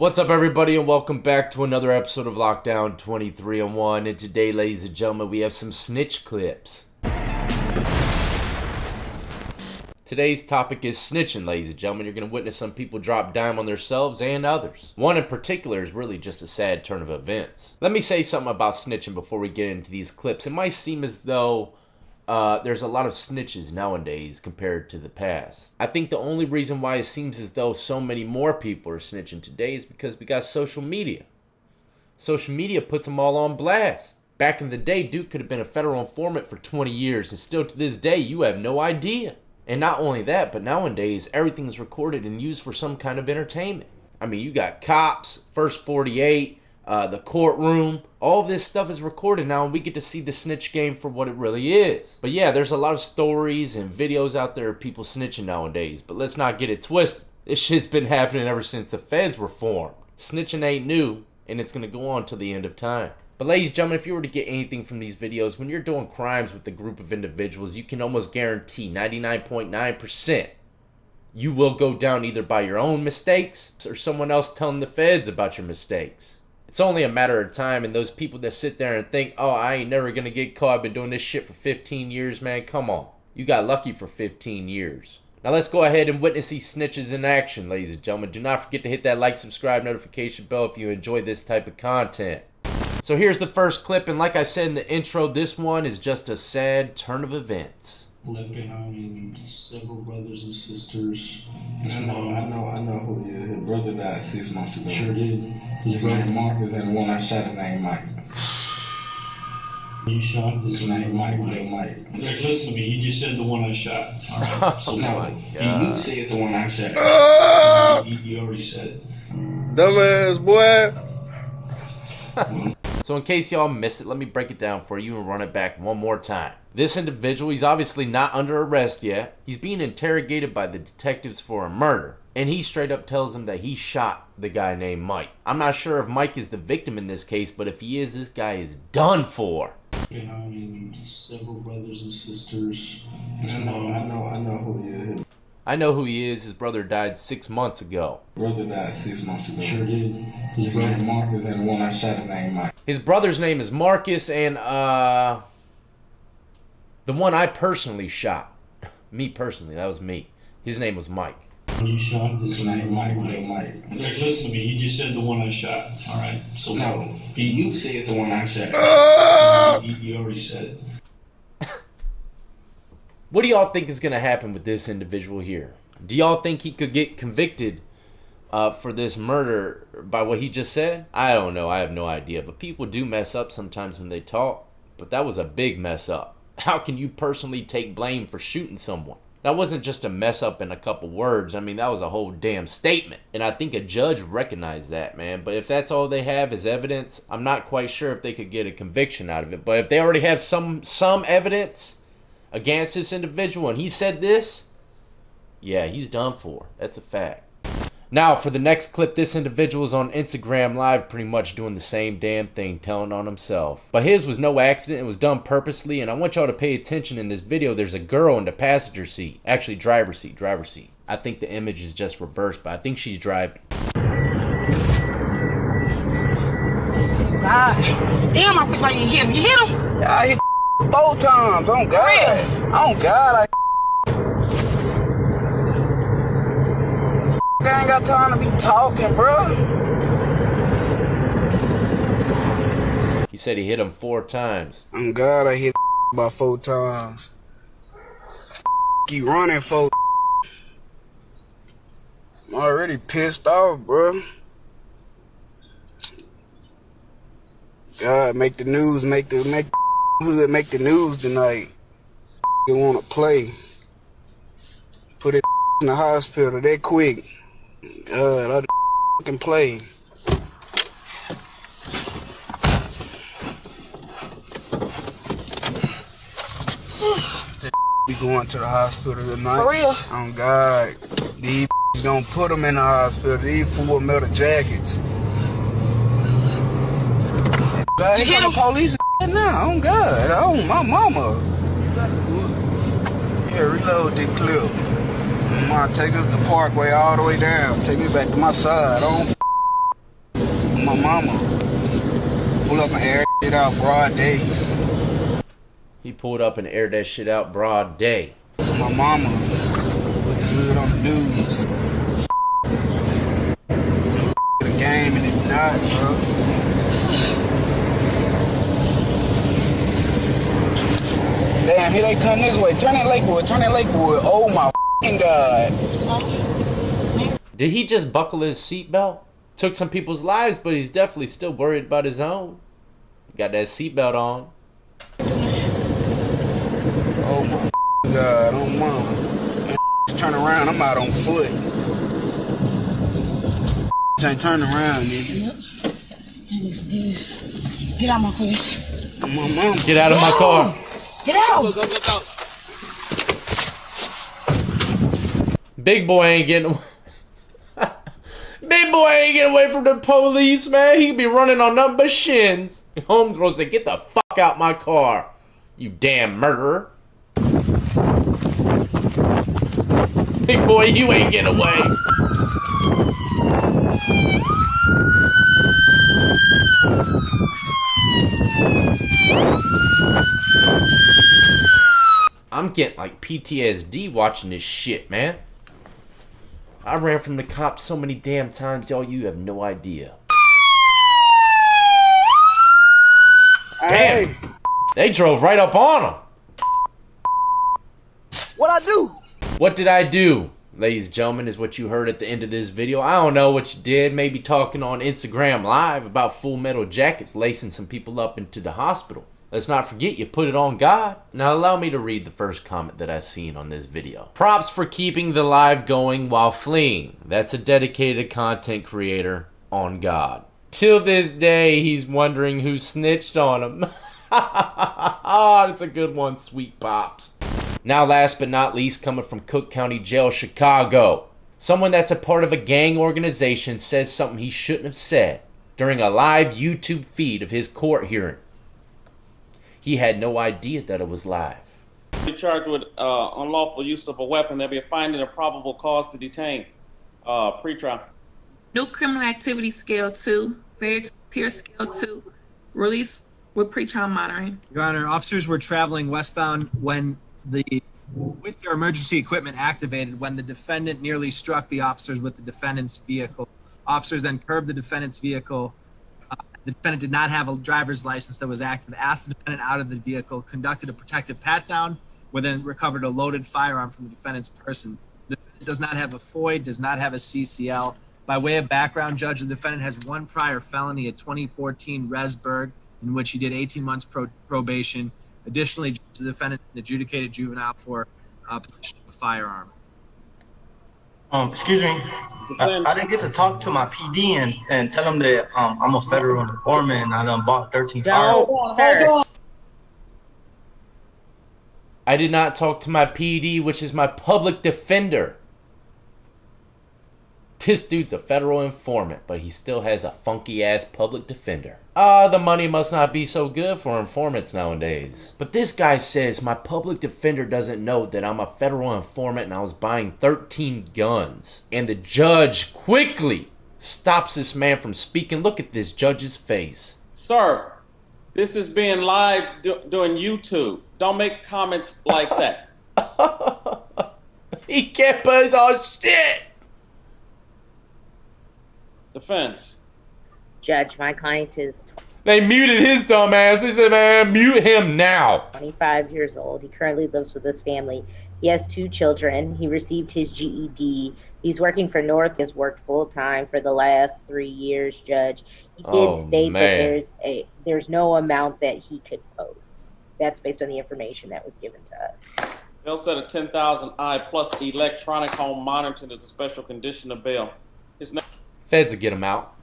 What's up, everybody, and welcome back to another episode of Lockdown 23-1. And today, ladies and gentlemen, we have some snitch clips. Today's topic is snitching, ladies and gentlemen. You're going to witness some people drop dime on themselves and others. One in particular is really just a sad turn of events. Let me say something about snitching before we get into these clips. It might seem as though there's a lot of snitches nowadays compared to the past. I think the only reason why it seems as though so many more people are snitching today is because we got social media. Social media puts them all on blast. Back in the day, Duke could have been a federal informant for 20 years, and still to this day, you have no idea. And not only that, but nowadays, everything is recorded and used for some kind of entertainment. I mean, you got Cops, First 48, the courtroom. All of this stuff is recorded now, and we get to see the snitch game for what it really is. But yeah, there's a lot of stories and videos out there of people snitching nowadays. But let's not get it twisted. This shit's been happening ever since the feds were formed. Snitching ain't new, and it's going to go on till the end of time. But ladies and gentlemen, if you were to get anything from these videos, when you're doing crimes with a group of individuals, you can almost guarantee 99.9% you will go down either by your own mistakes or someone else telling the feds about your mistakes. It's only a matter of time, and those people that sit there and think, oh, I ain't never going to get caught. I've been doing this shit for 15 years, man. Come on. You got lucky for 15 years. Now let's go ahead and witness these snitches in action, ladies and gentlemen. Do not forget to hit that like, subscribe, notification bell if you enjoy this type of content. So here's the first clip, and like I said in the intro, this one is just a sad turn of events. Left behind several brothers and sisters. I know who he is. His brother died 6 months ago. Sure did. His name Marcus, and the one I shot his name Mike. You shot His name Mike, little Mike. Look, listen to me. You just said the one I shot. All right. So No, you said the one I shot. you already said it. Dumbass boy. So in case y'all missed it, let me break it down for you and run it back one more time. This individual, he's obviously not under arrest yet. He's being interrogated by the detectives for a murder. And he straight up tells them that he shot the guy named Mike. I'm not sure if Mike is the victim in this case, but if he is, this guy is done for. Behind several brothers and sisters. I know who he is. I know who he is. His brother died 6 months ago. His brother died 6 months ago. Sure did. His name Marcus, and the one I shot his name Mike. His brother's name is Marcus, and the one I personally shot, me personally, that was me. His name was Mike. You shot His name Mike, little Mike. Look, listen to me. You just said the one I shot. All right. So No, you said the one I shot. you already said it. What do y'all think is going to happen with this individual here? Do y'all think he could get convicted for this murder by what he just said? I don't know. I have no idea. But people do mess up sometimes when they talk. But that was a big mess up. How can you personally take blame for shooting someone? That wasn't just a mess up in a couple words. I mean, that was a whole damn statement. And I think a judge recognized that, man. But if that's all they have is evidence, I'm not quite sure if they could get a conviction out of it. But if they already have some evidence against this individual and he said this, yeah, he's done for. That's a fact. Now, for the next clip, this individual is on Instagram Live pretty much doing the same damn thing, telling on himself. But his was no accident. It was done purposely, and I want y'all to pay attention in this video. There's a girl in the passenger seat. Actually, driver's seat. I think the image is just reversed, but I think she's driving. Damn, I wish I didn't hit him. You hit him? Yeah, I hit 4 times. Oh God. Oh God. I ain't got time to be talking, bro. He said he hit him 4 times. Oh God, I hit about 4 times. Keep running, for. I'm already pissed off, bro. God, make the news, make the hood make the news tonight. They wanna play. Put it in the hospital that quick. God, I fucking play. Be going to the hospital tonight. For real? Oh God, these gonna put them in the hospital. These full metal jackets. God, You he hit got the police now. Oh God, oh my mama. Yeah, reload that clip. Come on, take us the parkway all the way down. Take me back to my side. I don't mama pull up and air it out broad day. He pulled up and aired that shit out broad day. My mama put the hood on the news. The game and it's not, bro. Damn, here they come this way. Turn that Lakewood, turn that Lakewood. Oh my fucking God. Did he just buckle his seatbelt? Took some people's lives, but he's definitely still worried about his own. Got that seatbelt on. Oh my God, oh my. Turn around, I'm out on foot. Can't turn around, nigga. Get out my car. My mom. Get out of my car. Get out. Go. Big boy ain't getting Big boy ain't getting away from the police, man. He be running on nothing but shins. Homegirl said, get the fuck out my car, you damn murderer. Big boy, you ain't getting away. I'm getting like PTSD watching this shit, man. I ran from the cops so many damn times, y'all, you have no idea. Hey. Damn. They drove right up on him. What I do? What did I do? Ladies and gentlemen, is what you heard at the end of this video. I don't know what you did. Maybe talking on Instagram Live about Full Metal Jackets lacing some people up into the hospital. Let's not forget you put it on God. Now allow me to read the first comment that I seen on this video. Props for keeping the live going while fleeing. That's a dedicated content creator on God. Till this day, he's wondering who snitched on him. That's a good one, sweet pops. Now last but not least, coming from Cook County Jail, Chicago. Someone that's a part of a gang organization says something he shouldn't have said during a live YouTube feed of his court hearing. He had no idea that it was live. Charged with unlawful use of a weapon. There'll be a finding of probable cause to detain. Pre-trial. New criminal activity scale 2, fair peer scale 2, release with pre-trial monitoring. Your Honor, officers were traveling westbound with their emergency equipment activated when the defendant nearly struck the officers with the defendant's vehicle. Officers then curbed the defendant's vehicle. The defendant did not have a driver's license that was active, asked the defendant out of the vehicle, conducted a protective pat-down, then recovered a loaded firearm from the defendant's person. The defendant does not have a FOID, does not have a CCL. By way of background, Judge, the defendant has one prior felony, a 2014 Resberg, in which he did 18 months probation. Additionally, the defendant adjudicated juvenile for possession of a firearm. Excuse me. I didn't get to talk to my PD and tell him that I'm a federal informant and I done bought 13 firearms. Hold on. I did not talk to my PD, which is my public defender. This dude's a federal informant, but he still has a funky-ass public defender. The money must not be so good for informants nowadays. But this guy says my public defender doesn't know that I'm a federal informant and I was buying 13 guns. And the judge quickly stops this man from speaking. Look at this judge's face. Sir, this is being live doing YouTube. Don't make comments like that. He can't put his own shit. Defense. Judge, my client is They muted his dumb ass. They said, man, mute him now. 25 years old. He currently lives with his family. He has 2 children. He received his GED. He's working for North. He has worked full-time for the last 3 years, Judge. He did state that there's no amount that he could post. That's based on the information that was given to us. Bail set of $10,000 plus electronic home monitoring as a special condition of bail. His Feds will get him out.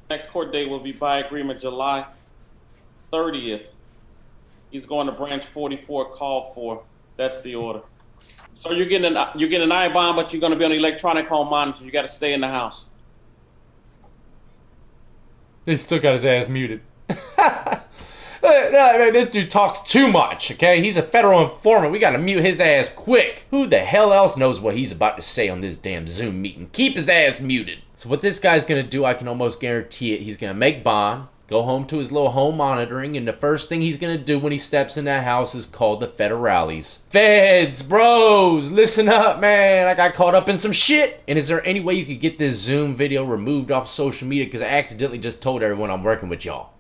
next court date will be by agreement July 30th. He's going to branch 44 called for. That's the order. So you're getting an I-bond, but you're going to be on electronic home monitoring. You got to stay in the house. He still got his ass muted. Man, this dude talks too much, okay? He's a federal informant. We gotta mute his ass quick. Who the hell else knows what he's about to say on this damn Zoom meeting? Keep his ass muted. So what this guy's gonna do, I can almost guarantee it, he's gonna make bond, go home to his little home monitoring, and the first thing he's gonna do when he steps in that house is call the federales. Feds, bros, listen up, man. I got caught up in some shit. And is there any way you could get this Zoom video removed off social media? Because I accidentally just told everyone I'm working with y'all.